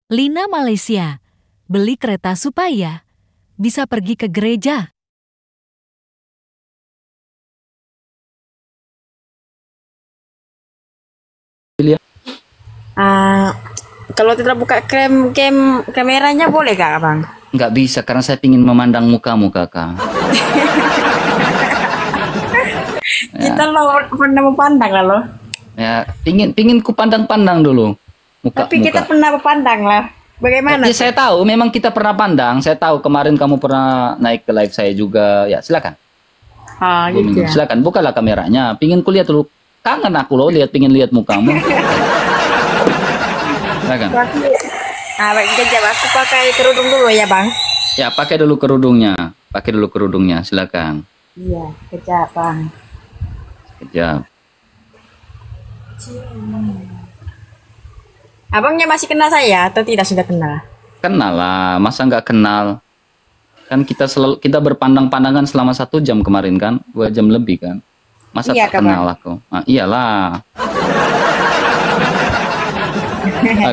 Lina Malaysia, beli kereta supaya bisa pergi ke gereja. Ah, kalau tidak buka kameranya boleh kak abang? Nggak bisa karena saya ingin memandang mukamu kakak. Kita lo pernah memandang lah lo. Ya, pingin ku pandang-pandang dulu muka. Tapi kita pernah memandang lah. Bagaimana? Ya, saya tahu memang kita pernah pandang. Saya tahu kemarin kamu pernah naik ke live saya juga. Ya silakan. Ah gitu ya. Silakan bukalah kameranya. Pingin ku lihat dulu. Kangen aku loh pingin lihat mukamu. Silakan. Baik kejap aku pakai kerudung dulu ya bang. Ya pakai dulu kerudungnya. Pakai dulu kerudungnya. Silakan. Iya kejap bang. Kejap. Abangnya masih kenal saya atau tidak sudah kenal? Kenal lah, masa nggak kenal? Kan kita berpandang-pandangan selama 1 jam kemarin kan, 2 jam lebih kan. Masa iya, tak kenal aku? Nah, iyalah.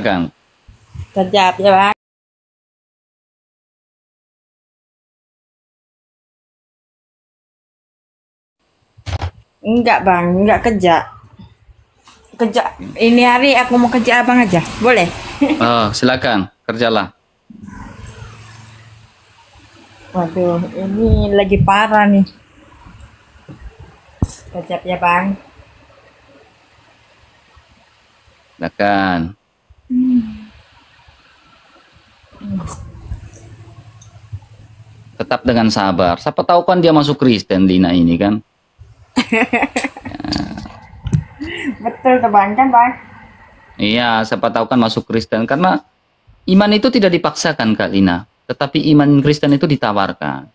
Kan? Kejap ya bang. Enggak bang, enggak kerja. Kerja ini hari aku mau kerja abang aja, boleh? Oh, silakan, kerjalah. Waduh, ini lagi parah nih. Kejap ya bang. Silakan. Tetap dengan sabar. Siapa tahu kan dia masuk Kristen Lina ini kan. Betul tuh bang, kan bang? Iya, siapa tahu kan masuk Kristen. Karena iman itu tidak dipaksakan Kak Lina. Tetapi iman Kristen itu ditawarkan.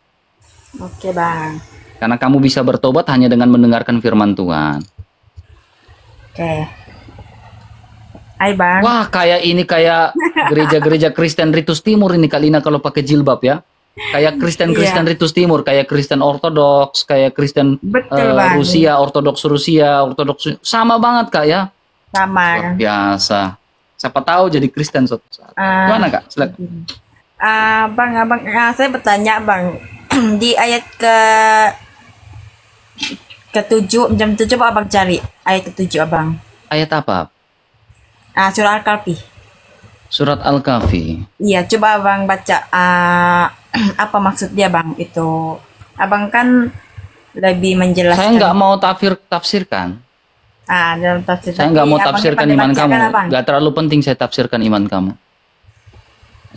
Oke bang. Karena kamu bisa bertobat hanya dengan mendengarkan firman Tuhan. Oke. Hai bang. Wah, kayak gereja-gereja Kristen Ritus Timur ini Kak Lina kalau pakai jilbab ya. Kayak Kristen Ritus Timur, kayak Kristen Ortodoks, kayak Kristen Rusia, Ortodoks sama banget Kak ya. Sama. Luar biasa. Siapa tahu jadi Kristen suatu saat. Gimana Kak? Silakan. Abang, saya bertanya bang, di ayat ke-7, jam 7 abang cari ayat ke-7 abang. Ayat apa? Surah Al-Kahfi. Surat Al-Kahfi. Iya, coba abang baca apa maksud dia bang itu. Abang kan lebih menjelaskan. Saya nggak mau tafsirkan. Dalam tafsir. Saya nggak mau tafsirkan iman kamu. Nggak terlalu penting saya tafsirkan iman kamu.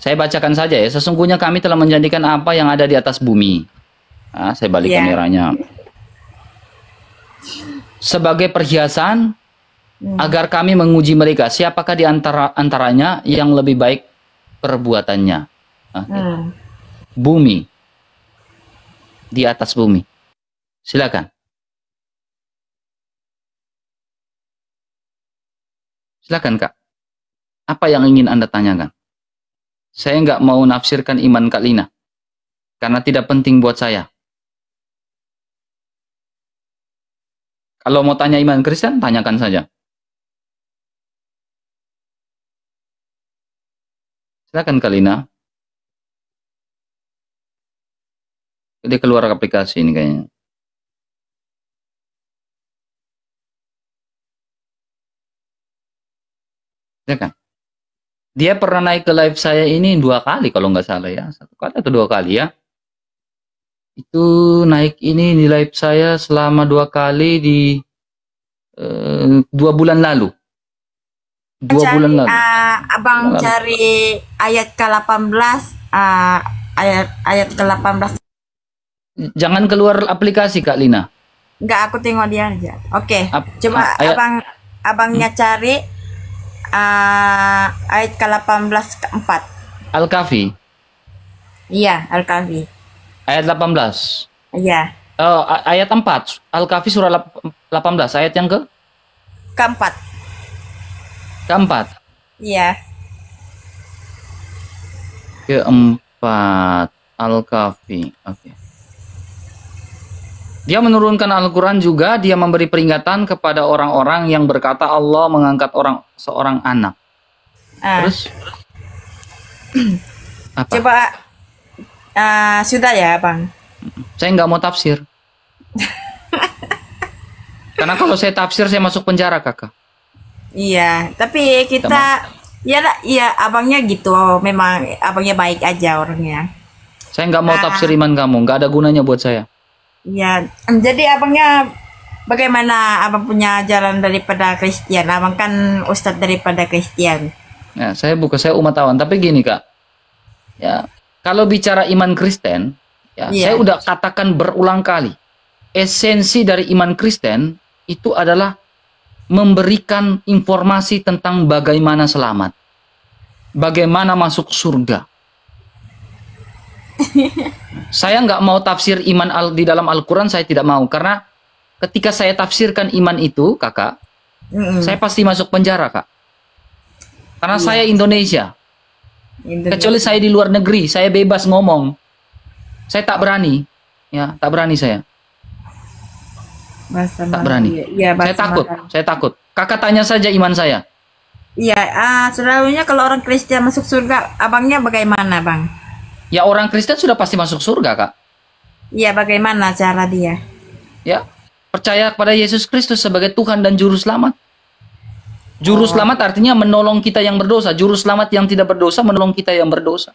Saya bacakan saja ya. Sesungguhnya kami telah menjadikan apa yang ada di atas bumi. Saya balik kameranya. Sebagai perhiasan agar kami menguji mereka. Siapakah di antaranya yang lebih baik perbuatannya? Bumi. Di atas bumi. Silakan. Silakan Kak. Apa yang ingin Anda tanyakan? Saya nggak mau nafsirkan iman Kak Lina. Karena tidak penting buat saya. Kalau mau tanya iman Kristen, tanyakan saja. Silakan Kak Lina. Dia keluar aplikasi ini kayaknya. Silakan. Dia pernah naik ke live saya ini 2 kali kalau nggak salah ya. 1 kali atau 2 kali ya. Itu naik ini di live saya selama 2 kali di 2 bulan lalu. 2 bulan lalu. Abang cari ayat ke-18, ayat ke-18. Jangan keluar aplikasi Kak Lina. Enggak, aku tengok dia aja. Oke. Coba abangnya cari ayat ke-18 ke-4. Al-Kahfi. Iya, Al-Kahfi. Ayat 18. Iya. Oh, ayat 4. Al-Kahfi surah 18. Ayat yang keempat. Keempat. Iya. Keempat. Al-Kahfi. Oke. Dia menurunkan Al-Quran juga. Dia memberi peringatan kepada orang-orang yang berkata Allah mengangkat seorang anak. Terus? Apa? Coba sudah ya, Bang. Saya nggak mau tafsir. Karena kalau saya tafsir, saya masuk penjara, kakak. Iya, tapi kita ya abangnya gitu. Memang abangnya baik aja orangnya. Saya nggak mau tafsir iman kamu. Nggak ada gunanya buat saya. Iya, jadi abangnya bagaimana abang punya jalan daripada Kristen? Abang kan ustadz daripada Kristen. Nah, saya umat awan. Tapi gini, Kak. Ya, kalau bicara iman Kristen, ya, Iya. saya udah katakan berulang kali. Esensi dari iman Kristen itu adalah memberikan informasi tentang bagaimana selamat. Bagaimana masuk surga. Saya nggak mau tafsir iman di dalam Al-Quran, saya tidak mau. Karena ketika saya tafsirkan iman itu, kakak, saya pasti masuk penjara, Kak. Karena saya Indonesia. Kecuali saya di luar negeri, saya bebas ngomong. Saya tak berani. Ya, tak berani saya. Tak berani. Iya, Saya takut. Kakak tanya saja iman saya. Iya, selalunya kalau orang Kristen masuk surga, abangnya bagaimana, Bang? Ya, orang Kristen sudah pasti masuk surga, Kak. Iya, bagaimana cara dia? Ya, percaya kepada Yesus Kristus sebagai Tuhan dan Juru Selamat. Juru Selamat artinya menolong kita yang berdosa. Juru Selamat yang tidak berdosa menolong kita yang berdosa.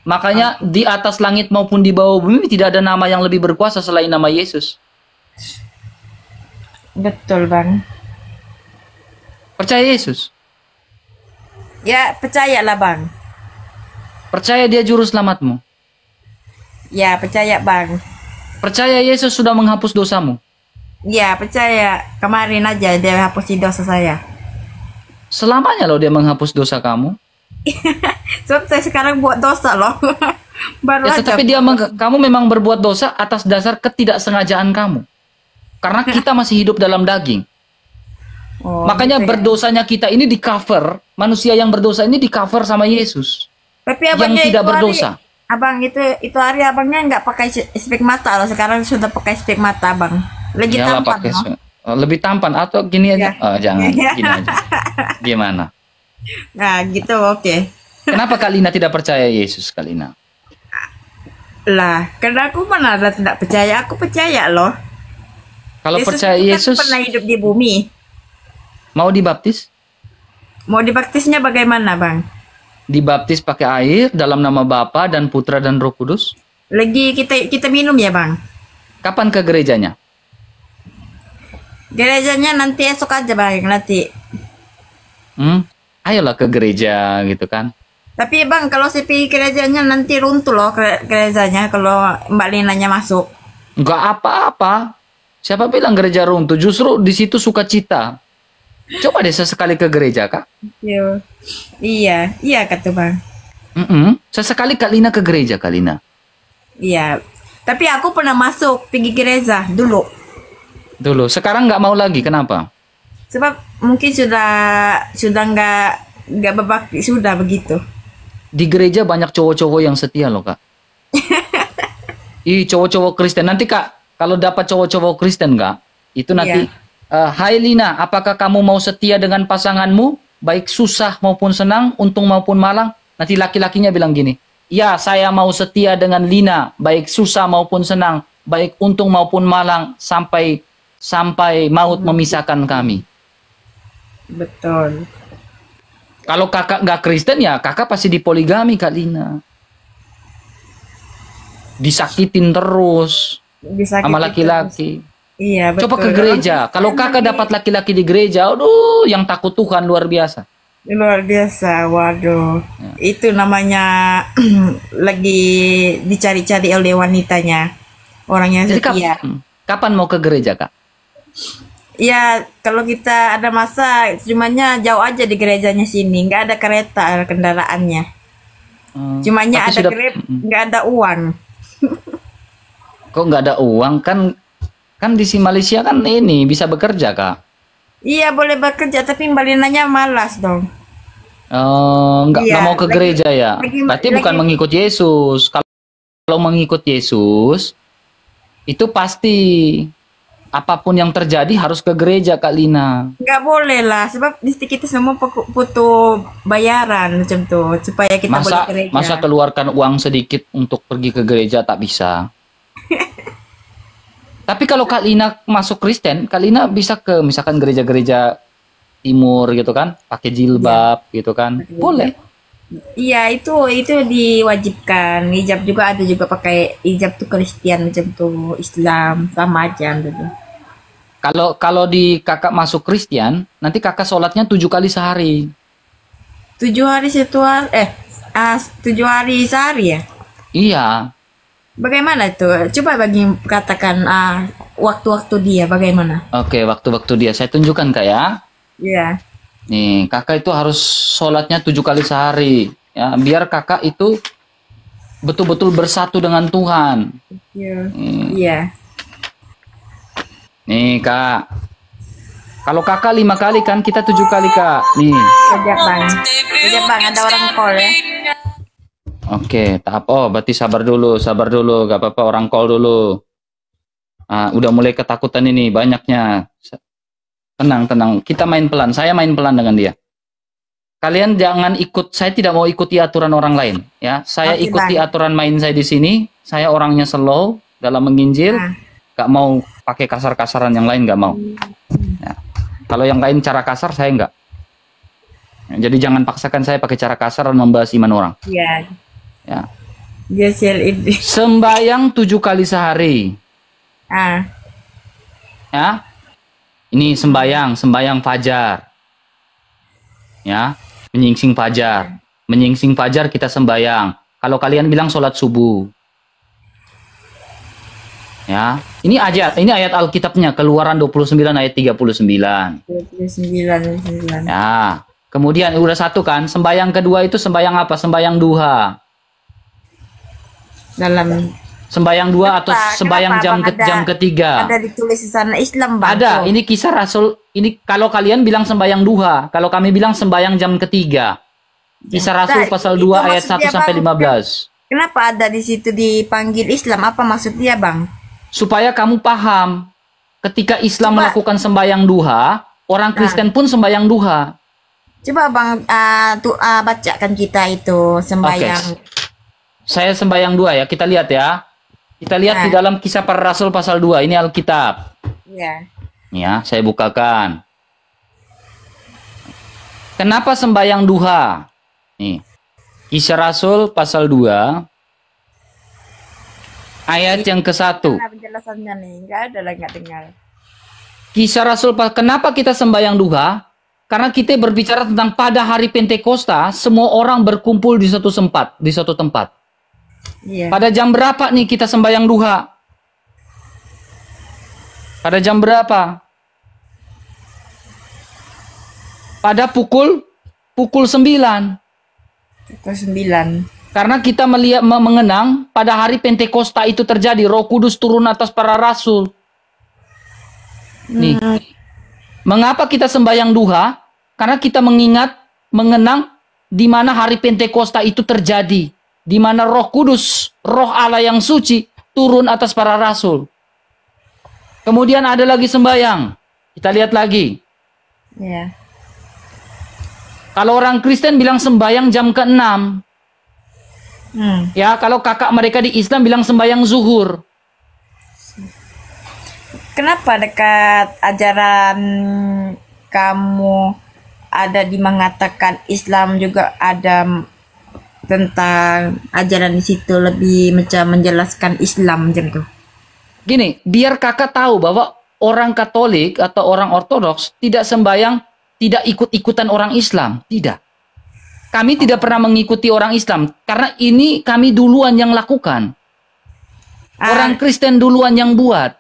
Makanya di atas langit maupun di bawah bumi tidak ada nama yang lebih berkuasa selain nama Yesus. Betul, Bang. Percaya Yesus. Ya, percayalah, Bang. Percaya dia Juru Selamatmu. Ya, percaya, Bang. Percaya Yesus sudah menghapus dosamu. Ya, percaya. Kemarin aja dia hapusin dosa saya. Selamanya loh dia menghapus dosa kamu. Sebab saya sekarang buat dosa loh. Baru Ya, aja. tetapi kamu memang berbuat dosa atas dasar ketidaksengajaan kamu. Karena kita masih hidup dalam daging. Makanya gitu ya. berdosanya kita ini di cover, manusia yang berdosa ini di cover sama Yesus. Tapi yang abangnya tidak itu berdosa. Abang itu hari abangnya nggak pakai spek mata loh. Sekarang sudah pakai spek mata, Bang. Lagi Iyalah, tampan pakai loh. lebih tampan atau gini aja. Ya. Oh, jangan, gini aja. Gimana? Nah, gitu oke. Kenapa Kalina tidak percaya Yesus, Kalina? Lah, karena aku mana ada tidak percaya. Aku percaya loh. Kalau percaya kan Yesus, pernah hidup di bumi. mau dibaptis? Mau dibaptisnya bagaimana, Bang? Dibaptis pakai air dalam nama Bapa dan Putra dan Roh Kudus. Lagi kita minum ya, Bang. Kapan ke gerejanya? Gerejanya nanti esok aja, Bang, nanti. Ayolah ke gereja gitu kan. Tapi Bang, kalau saya pergi gerejanya nanti runtuh loh gerejanya kalau Mbak Linanya masuk. Enggak apa-apa. Siapa bilang gereja runtuh? Justru di situ sukacita. Coba deh sesekali ke gereja, Kak. Iya kata Bang. Sesekali Kalina ke gereja, Kalina. Iya. Tapi aku pernah masuk pergi gereja dulu. Sekarang nggak mau lagi. Kenapa? Sebab mungkin sudah nggak berbakti sudah begitu. Di gereja banyak cowok-cowok yang setia loh, Kak. Ih, cowok-cowok Kristen. Nanti, Kak, kalau dapat cowok-cowok Kristen, Kak, itu nanti, hai Lina, apakah kamu mau setia dengan pasanganmu? Baik susah maupun senang, untung maupun malang. Nanti laki-lakinya bilang gini, ya, saya mau setia dengan Lina, baik susah maupun senang, baik untung maupun malang, sampai maut memisahkan kami. Betul. Kalau kakak nggak Kristen ya kakak pasti dipoligami, Kak Lina. Disakitin terus sama laki-laki. Iya, betul. Coba ke gereja. Kalau kakak dapat laki-laki di gereja, aduh, yang takut Tuhan luar biasa. Luar biasa, waduh. Ya. Itu namanya lagi dicari-cari oleh wanitanya. Orangnya Jadi setia. kapan mau ke gereja, Kak? Ya, kalau kita ada masa, cumanya jauh aja di gerejanya sini, nggak ada kereta kendaraannya. Cumanya Tapi ada Grab, nggak ada uang. Kok nggak ada uang? Kan di Malaysia kan ini bisa bekerja, Kak. Iya, boleh bekerja, tapi Mbak Linanya malas dong. Nggak Iya, mau ke gereja ya? Berarti bukan lagi- mengikut Yesus. Kalau mengikut Yesus, itu pasti apapun yang terjadi harus ke gereja, Kak Lina. Nggak boleh lah, sebab di kita semua butuh bayaran macam tuh supaya kita boleh Masa gereja. masa keluarkan uang sedikit untuk pergi ke gereja tak bisa. Tapi kalau Kak Lina masuk Kristen, Kak Lina bisa ke misalkan gereja-gereja timur gitu kan, pakai jilbab gitu kan. Boleh. Iya, itu diwajibkan. Hijab juga ada juga pakai hijab tuh Kristen macam tuh, Islam sama aja gitu. Kalau di kakak masuk Kristen, nanti kakak sholatnya 7 kali sehari. 7 hari 7 hari sehari ya? Iya. Bagaimana tuh? Coba katakan waktu-waktu dia bagaimana? Oke, waktu-waktu dia. Saya tunjukkan Kak ya. Iya. Nih, kakak itu harus sholatnya 7 kali sehari. Ya, biar kakak itu betul-betul bersatu dengan Tuhan. Iya. Nih Kak. Kalau kakak 5 kali kan, kita 7 kali Kak. Nih. Kejap bang, ada orang call ya. Oke, tahap. Oh, berarti sabar dulu, gak apa-apa, orang call dulu. Udah mulai ketakutan ini banyaknya. Tenang. Kita main pelan. Saya main pelan dengan dia. Kalian jangan ikut. Saya tidak mau ikuti aturan orang lain. Ya, saya Oke, ikuti Bang. aturan main saya di sini. Saya orangnya slow dalam menginjil. Gak mau pakai kasar-kasaran yang lain, gak mau. Ya. Kalau yang lain cara kasar, saya enggak. Ya, jadi jangan paksakan saya pakai cara kasar dan membahas iman orang. Iya. Ya. Gesel ini. Sembayang 7 kali sehari. Ya. Ini sembayang fajar. Ya, menyingsing fajar. Menyingsing fajar kita sembayang. Kalau kalian bilang sholat subuh. Ya. Ini ayat Alkitabnya, Keluaran 29 ayat 39. 29. Ya. Kemudian udah satu kan, sembayang kedua itu sembayang apa? Sembayang duha. Dalam Sembayang dua atau sembayang jam ketiga. ada ditulis di sana Islam bang. Ada, ini kisah Rasul. Ini kalau kalian bilang sembayang duha, kalau kami bilang sembayang jam ketiga. Kisah Rasul pasal 2 ayat 1 sampai 15. Kenapa ada di situ dipanggil Islam? Apa maksudnya bang? Supaya kamu paham, ketika Islam melakukan sembayang duha, orang Kristen pun sembayang duha. Coba bang bacakan kita itu sembayang. Oke. Saya sembayang dua ya, kita lihat ya. Kita lihat di dalam kisah para Rasul pasal 2, ini Alkitab. Iya. Ya, saya bukakan. Kenapa sembayang duha? Nih. Kisah Rasul pasal 2 ayat yang ke-1. Penjelasannya nih, nggak ada lah, nggak dengar. Kisah Rasul, kenapa kita sembayang duha? Karena kita berbicara tentang pada hari Pentakosta, semua orang berkumpul di satu tempat. Iya. Pada jam berapa nih kita sembayang duha? Pada jam berapa? Pada pukul 9. Pukul 9. Karena kita mengenang pada hari Pentakosta itu terjadi, Roh Kudus turun atas para rasul. Nih. Mengapa kita sembayang duha? Karena kita mengenang di mana hari Pentakosta itu terjadi, di mana Roh Kudus, Roh Allah yang suci turun atas para rasul. Kemudian ada lagi sembayang. Kita lihat lagi. Iya. Kalau orang Kristen bilang sembayang jam ke-6. Ya, kalau kakak mereka di Islam bilang sembayang zuhur. Kenapa dekat ajaran kamu ada mengatakan Islam juga ada tentang ajaran di situ lebih macam menjelaskan Islam macam tuh? Gini, biar kakak tahu bahwa orang Katolik atau orang Ortodoks tidak sembayang, tidak ikut-ikutan orang Islam, tidak. Kami tidak pernah mengikuti orang Islam karena ini kami duluan yang lakukan. Orang Kristen duluan yang buat.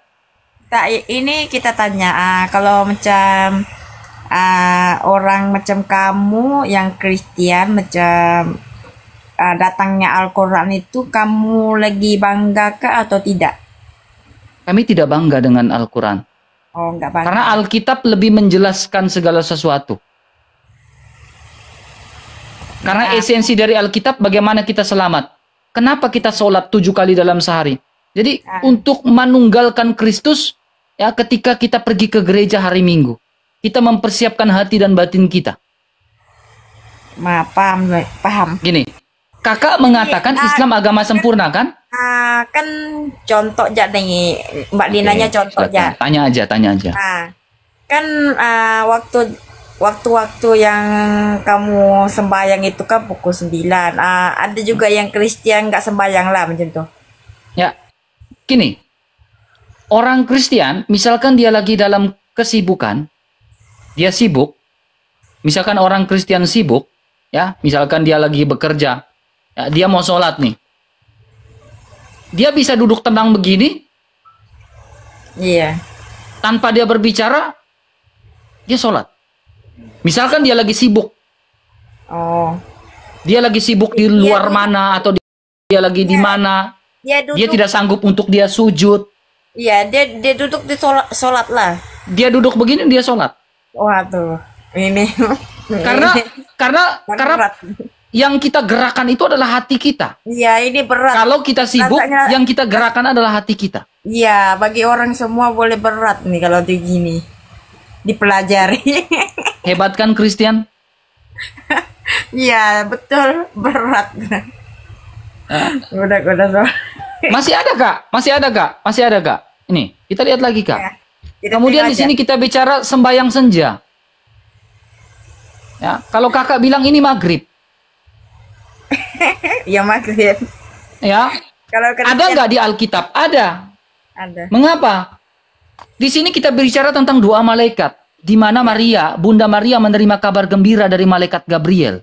Ini kita tanya, kalau macam orang macam kamu yang Kristen macam datangnya Al-Quran itu, kamu lagi bangga kah atau tidak? Kami tidak bangga dengan Al-Quran. Oh, enggak bangga. Karena Alkitab lebih menjelaskan segala sesuatu. Karena esensi dari Alkitab bagaimana kita selamat. Kenapa kita sholat 7 kali dalam sehari? Jadi untuk menunggalkan Kristus, Ya, ketika kita pergi ke gereja hari Minggu, kita mempersiapkan hati dan batin kita. Paham, paham. Gini, kakak mengatakan Islam agama sempurna kan? Kan contoh aja nih, Mbak Dinanya contoh aja. Tanya aja. Kan waktu-waktu yang kamu sembahyang itu kan pukul 9. Ada juga yang Kristen nggak sembahyang lah macam tuh. Ya, gini, orang Kristen, misalkan dia lagi dalam kesibukan, dia sibuk, misalkan orang Kristen sibuk, ya, misalkan dia lagi bekerja, ya, dia mau sholat nih, dia bisa duduk tenang begini, Iya. tanpa dia berbicara, dia sholat. Misalkan dia lagi sibuk, Oh. dia lagi sibuk di luar mana, atau dia lagi di mana, Dia duduk. dia tidak sanggup untuk dia sujud, Iya, dia duduk di sholat lah. dia duduk begini, dia sholat. Waduh, ini. Karena berat. yang kita gerakan itu adalah hati kita. Iya, ini berat. Kalau kita sibuk, Rasanya- yang kita gerakan adalah hati kita. Iya, bagi orang semua boleh berat nih kalau begini. Dipelajari. Hebat kan Christian? Iya, betul, berat. Udah so. Masih ada kak? Ini kita lihat lagi kak. Ya, kita Kemudian tengok di sini aja. kita bicara sembahyang senja. Ya, kalau kakak bilang ini maghrib, Ya maghrib. ya, Kalau ada nggak di Alkitab? Ada. Ada. Mengapa? Di sini kita bicara tentang doa malaikat, di mana Maria, Bunda Maria menerima kabar gembira dari malaikat Gabriel.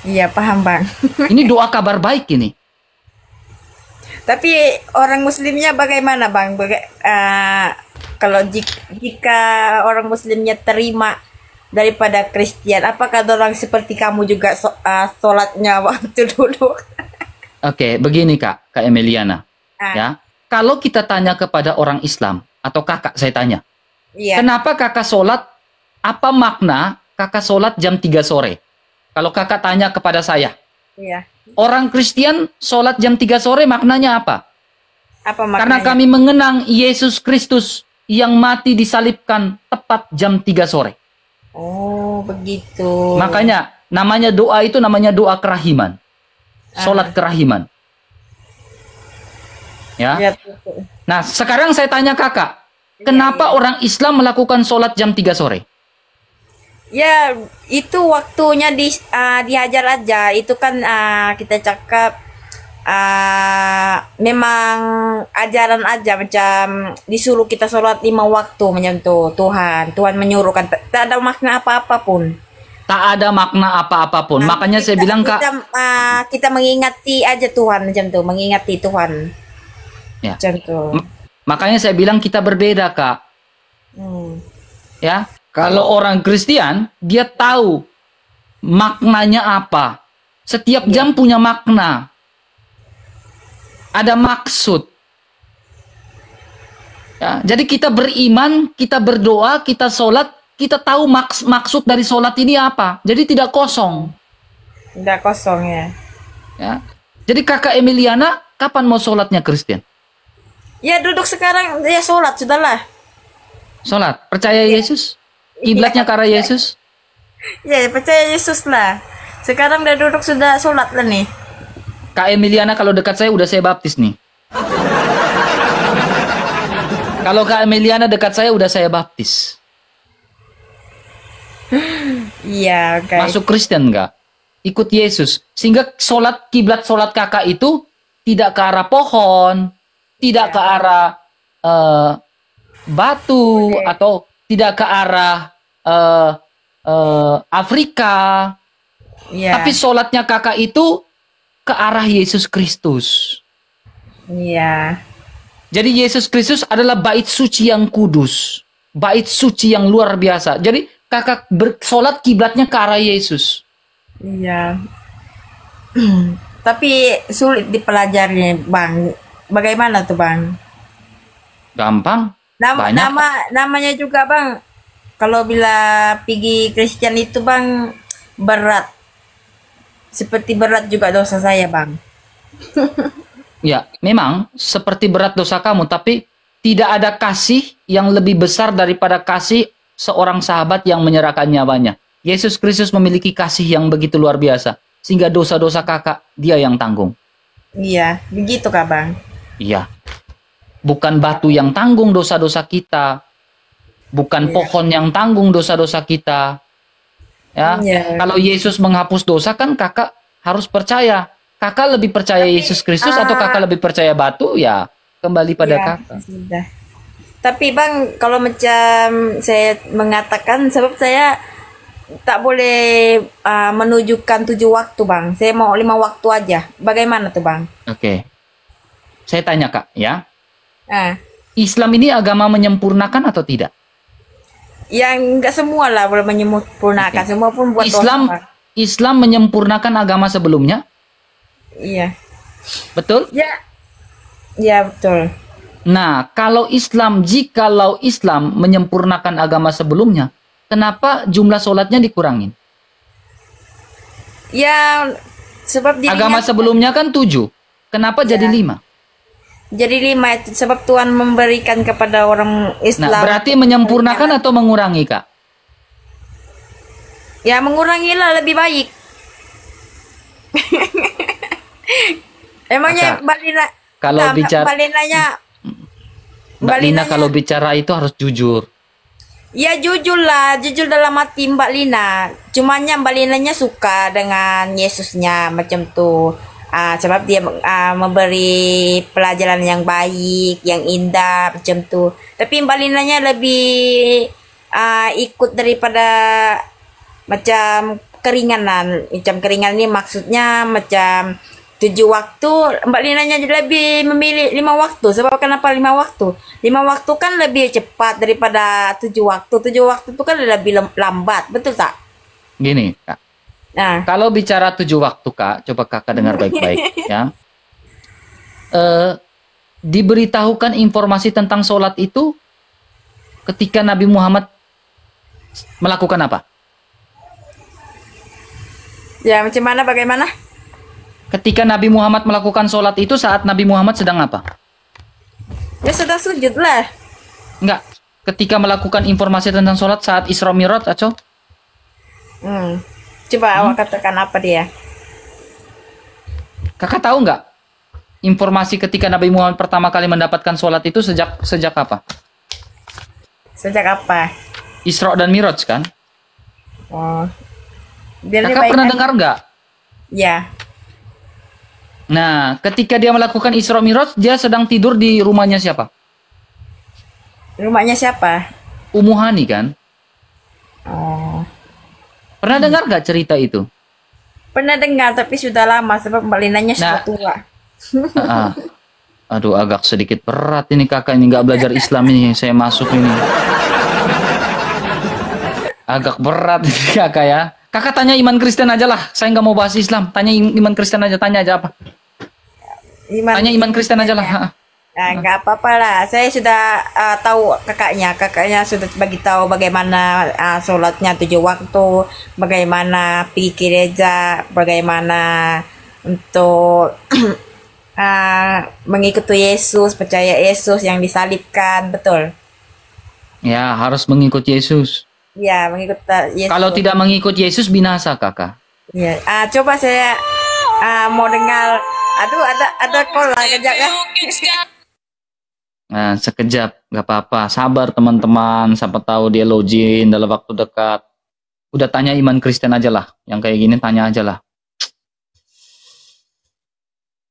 Iya, paham bang. Ini doa kabar baik ini. Tapi orang Muslimnya bagaimana bang? Kalau jika orang Muslimnya terima daripada Kristen, apakah orang seperti kamu juga sholatnya waktu duduk? Oke, begini Kak Emiliana. Ah. Ya, kalau kita tanya kepada orang Islam atau kakak saya tanya, Iya. kenapa kakak sholat? Apa makna kakak sholat jam 3 sore? Kalau kakak tanya kepada saya, Iya. orang Kristen sholat jam 3 sore maknanya apa? Apa maknanya? Karena kami mengenang Yesus Kristus yang mati disalibkan tepat jam 3 sore. Oh, begitu. Makanya namanya doa itu namanya doa kerahiman. Sholat kerahiman. Ya. Ya, betul. Nah, sekarang saya tanya kakak, kenapa orang Islam melakukan sholat jam 3 sore? Ya, itu waktunya diajar aja. Itu kan kita cakap memang ajaran aja, macam disuruh kita sholat 5 waktu macam tuh. Tuhan menyuruhkan, tak ada makna apa-apa pun. Tak ada makna apa-apa pun. Makanya saya bilang kak, kita mengingati aja Tuhan macam tuh, mengingati Tuhan. Ya. Macam tuh. Makanya saya bilang kita berbeda kak. Ya, kalau orang Kristen dia tahu maknanya apa. Setiap jam punya makna. Ada maksud. Ya, jadi kita beriman, kita berdoa, kita sholat, kita tahu maksud dari sholat ini apa. Jadi tidak kosong. Tidak kosong ya. Ya. Jadi kakak Emiliana, kapan mau sholatnya Kristen? Ya duduk sekarang ya sholat sudahlah. Sholat, percaya Yesus? Kiblatnya ke arah Yesus? Ya percaya Yesus lah. Sekarang udah duduk sudah sholat lah nih. Kak Emiliana kalau dekat saya udah saya baptis nih. Kalau Kak Emiliana dekat saya udah saya baptis. Iya, oke. Masuk Kristen nggak? Ikut Yesus. Sehingga kiblat sholat kakak itu tidak ke arah pohon, tidak ke arah batu, atau tidak ke arah Afrika. Iya. Tapi sholatnya kakak itu ke arah Yesus Kristus. Iya. Jadi Yesus Kristus adalah bait suci yang kudus. Bait suci yang luar biasa. Jadi kakak bersolat kiblatnya ke arah Yesus. Iya. Tapi sulit dipelajari, Bang. Bagaimana tuh, Bang? Gampang. Banyak. Namanya juga, Bang. Kalau bila pergi Kristen itu, Bang, berat. Seperti berat juga dosa saya, Bang. Ya, memang seperti berat dosa kamu, tapi tidak ada kasih yang lebih besar daripada kasih seorang sahabat yang menyerahkan nyawanya. Yesus Kristus memiliki kasih yang begitu luar biasa, sehingga dosa-dosa kakak dia yang tanggung. Iya, begitu Kak Bang. Iya, bukan batu yang tanggung dosa-dosa kita, bukan Iya. pohon yang tanggung dosa-dosa kita. Ya, Iya. kalau Yesus menghapus dosa kan kakak harus percaya. Kakak lebih percaya Tapi, Yesus Kristus atau kakak lebih percaya batu? Ya, kembali pada Iya, kakak. sudah. Tapi Bang, kalau macam saya mengatakan, sebab saya tak boleh menunjukkan 7 waktu Bang. Saya mau 5 waktu aja. Bagaimana tuh Bang? Oke. Saya tanya kak, ya. Ah, Islam ini agama menyempurnakan atau tidak? yang enggak semua lah boleh menyempurnakan. Oke. Semua pun buat Islam dosa Bang. Islam menyempurnakan agama sebelumnya, Iya. betul? Ya, ya betul. Nah, jikalau Islam menyempurnakan agama sebelumnya, kenapa jumlah sholatnya dikurangin? Ya, sebab Agama dirinya sebelumnya kan 7, kenapa jadi 5? jadi 5 itu sebab Tuhan memberikan kepada orang Islam. Nah, berarti menyempurnakan atau mengurangi, Kak? Ya mengurangilah lebih baik. Emangnya Kakak, Mbak Lina, kalau nah, bicara- Mbak Linanya, Mbak Lina Linanya- kalau bicara itu harus jujur. ya jujur lah, jujur dalam hati Mbak Lina. Cumanya Mbak Linanya suka dengan Yesusnya macam tuh. Sebab dia memberi pelajaran yang baik, yang indah macam tuh. Tapi Mbak Linanya lebih ikut daripada macam keringanan. Macam keringan ini maksudnya macam 7 waktu. Mbak Linanya lebih memilih 5 waktu. Sebab kenapa 5 waktu? 5 waktu kan lebih cepat daripada 7 waktu. 7 waktu itu kan lebih lambat. Betul tak? Gini, Kak. Nah, Kalau bicara 7 waktu, Kak, coba Kakak dengar baik-baik, ya. Diberitahukan informasi tentang sholat itu ketika Nabi Muhammad melakukan apa? ya macam mana bagaimana? Ketika Nabi Muhammad melakukan sholat itu saat Nabi Muhammad sedang apa? Ya sudah sujud lah. Enggak. Ketika melakukan informasi tentang sholat saat Isra Mi'raj, Aco? Coba awak katakan apa dia? Kakak tahu nggak? Informasi ketika Nabi Muhammad pertama kali mendapatkan sholat itu sejak apa? Sejak apa? Isra dan Mi'raj kan? Oh, dia lebih Kakak baik pernah kan? dengar nggak? Ya, Nah, ketika dia melakukan Isra Mi'raj, dia sedang tidur di rumahnya siapa? rumahnya siapa? Ummu Hani kan? Oh, Pernah dengar nggak cerita itu? pernah dengar tapi sudah lama sebab Mbak Linanya sudah Nah. tua. Ah, aduh, agak sedikit berat ini kakak ini nggak belajar Islam ini saya masuk ini. Agak berat ini kakak ya. Kakak tanya iman Kristen aja lah. Saya nggak mau bahas Islam. Tanya iman Kristen aja. Tanya aja apa? Tanya iman Kristen aja lah. Ha. Nah, nggak apa-apa lah. Saya sudah tahu kakaknya. Kakaknya sudah bagi tahu bagaimana sholatnya 7 waktu, bagaimana pergi ke gereja, bagaimana untuk mengikuti Yesus, percaya Yesus yang disalibkan, betul? Ya, harus mengikut Yesus. Ya, mengikuti Yesus. Kalau tidak mengikut Yesus binasa kakak. Ya, coba saya mau dengar. Aduh, ada call lah kejap ya. Nah, sekejap, nggak apa-apa. Sabar teman-teman. Siapa tahu dia login dalam waktu dekat. Udah tanya iman Kristen aja lah. Yang kayak gini tanya aja lah.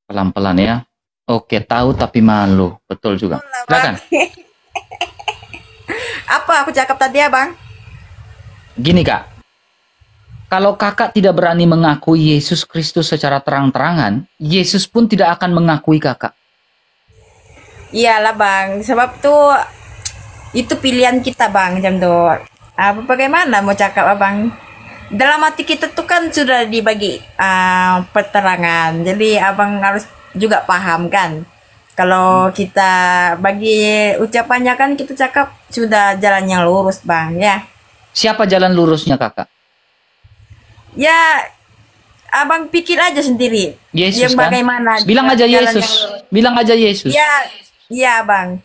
Pelan-pelan ya. Oke, tahu tapi malu. Betul juga. Silakan. Apa aku cakap tadi ya, Bang? Gini kak. Kalau kakak tidak berani mengakui Yesus Kristus secara terang-terangan, Yesus pun tidak akan mengakui kakak. Iyalah Bang, sebab tuh itu pilihan kita Bang jam tuh. Bagaimana mau cakap Abang? Dalam hati kita tuh kan sudah dibagi peterangan. Jadi Abang harus juga paham kan. Kalau kita bagi ucapannya kan kita cakap sudah jalan yang lurus Bang ya. Siapa jalan lurusnya kakak? Ya abang pikir aja sendiri. Yesus Yang kan? bagaimana Bilang aja jalan Yesus. yang lurus. Bilang aja Yesus. Iya, iya bang.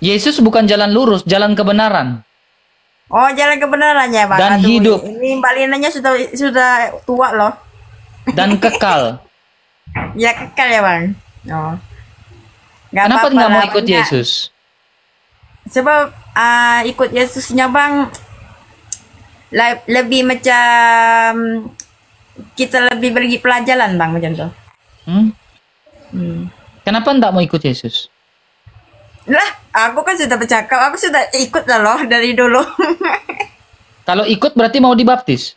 Yesus bukan jalan lurus, jalan kebenaran. Oh, jalan kebenarannya bang. Dan Aduh, hidup. Ini Mbak Linanya sudah tua loh. Dan kekal. Ya kekal ya bang. Oh. Nggak Kenapa apa-apa nggak mau lah, ikut Bang. Yesus? Sebab ikut Yesusnya bang lebih macam kita lebih bagi pelajaran bang macam tu. Kenapa nggak mau ikut Yesus? Lah, aku kan sudah bercakap, aku sudah ikut lah loh dari dulu. Kalau ikut berarti mau dibaptis.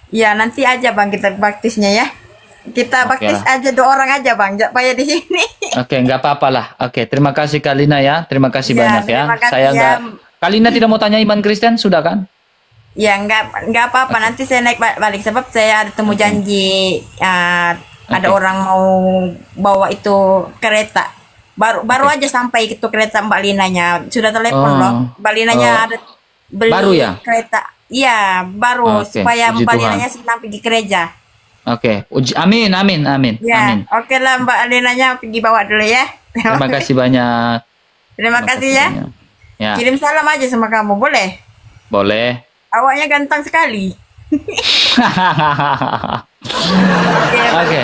Ya nanti aja bang kita baptisnya ya. Kita Oke baptis lah. aja 2 orang aja bang, jangan payah di sini. Oke, nggak apa-apa lah. Oke, terima kasih Kalina ya. Terima kasih Ya, banyak ya. terima kasih Saya ya. nggak. Kalina tidak mau tanya iman Kristen, sudah kan? Ya nggak apa-apa, nanti saya naik balik sebab saya ada temu janji ada Oke. orang mau bawa itu kereta. Baru aja sampai itu kereta Mbak Linanya. Sudah telepon Oh. loh. Mbak Linanya Oh. ada beli Baru ya? kereta. Iya, baru Oke, supaya puji Mbak Tuhan. Linanya senang pergi gereja. Oke, amin, amin, amin, Ya, amin. oke lah Mbak Linanya pergi bawa dulu ya. Terima kasih banyak. Terima kasih ya. banyak. Ya, Kirim salam aja sama kamu, boleh? boleh. Awaknya ganteng sekali. Oke.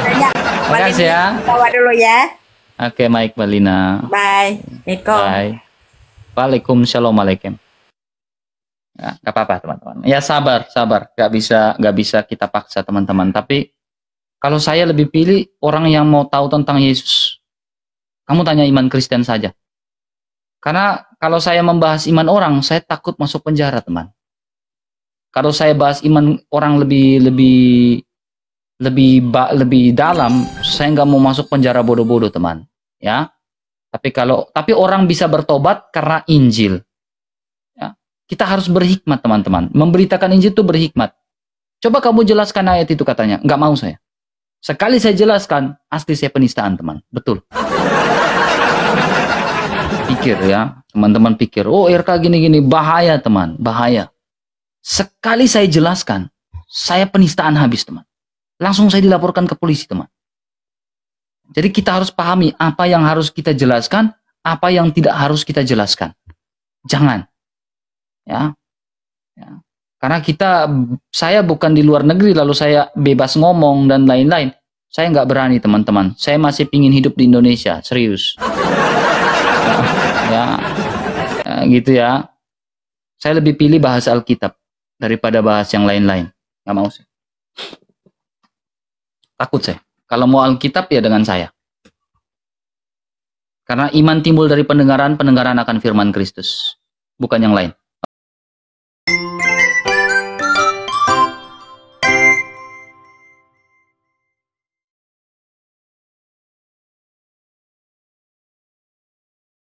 Makasih ya. Bawa dulu ya. Oke, Mike Balina. Bye. Assalamualaikum. Bye. Waalaikumsalam. Ya, nggak apa-apa teman-teman. Ya sabar, sabar. Nggak bisa kita paksa teman-teman. Tapi kalau saya lebih pilih orang yang mau tahu tentang Yesus. Kamu tanya iman Kristen saja. Karena kalau saya membahas iman orang, saya takut masuk penjara, teman. Kalau saya bahas iman orang lebih dalam, saya nggak mau masuk penjara bodoh-bodoh, teman. Ya. Tapi orang bisa bertobat karena Injil. Ya. Kita harus berhikmat, teman-teman. Memberitakan Injil itu berhikmat. Coba kamu jelaskan ayat itu katanya. Nggak mau saya. Sekali saya jelaskan, asli saya penistaan, teman. Betul. Pikir ya, teman-teman pikir, oh RK gini-gini, bahaya teman, bahaya. Sekali saya jelaskan, saya penistaan habis teman. Langsung saya dilaporkan ke polisi teman. Jadi kita harus pahami apa yang harus kita jelaskan, apa yang tidak harus kita jelaskan. Jangan. Ya. Karena saya bukan di luar negeri lalu saya bebas ngomong dan lain-lain. Saya nggak berani teman-teman. Saya masih pingin hidup di Indonesia, serius. Ya, gitu ya. Saya lebih pilih bahasa Alkitab daripada bahas yang lain-lain. Nggak mau saya. Takut saya. Kalau mau Alkitab ya dengan saya. Karena iman timbul dari pendengaran, pendengaran akan firman Kristus. Bukan yang lain.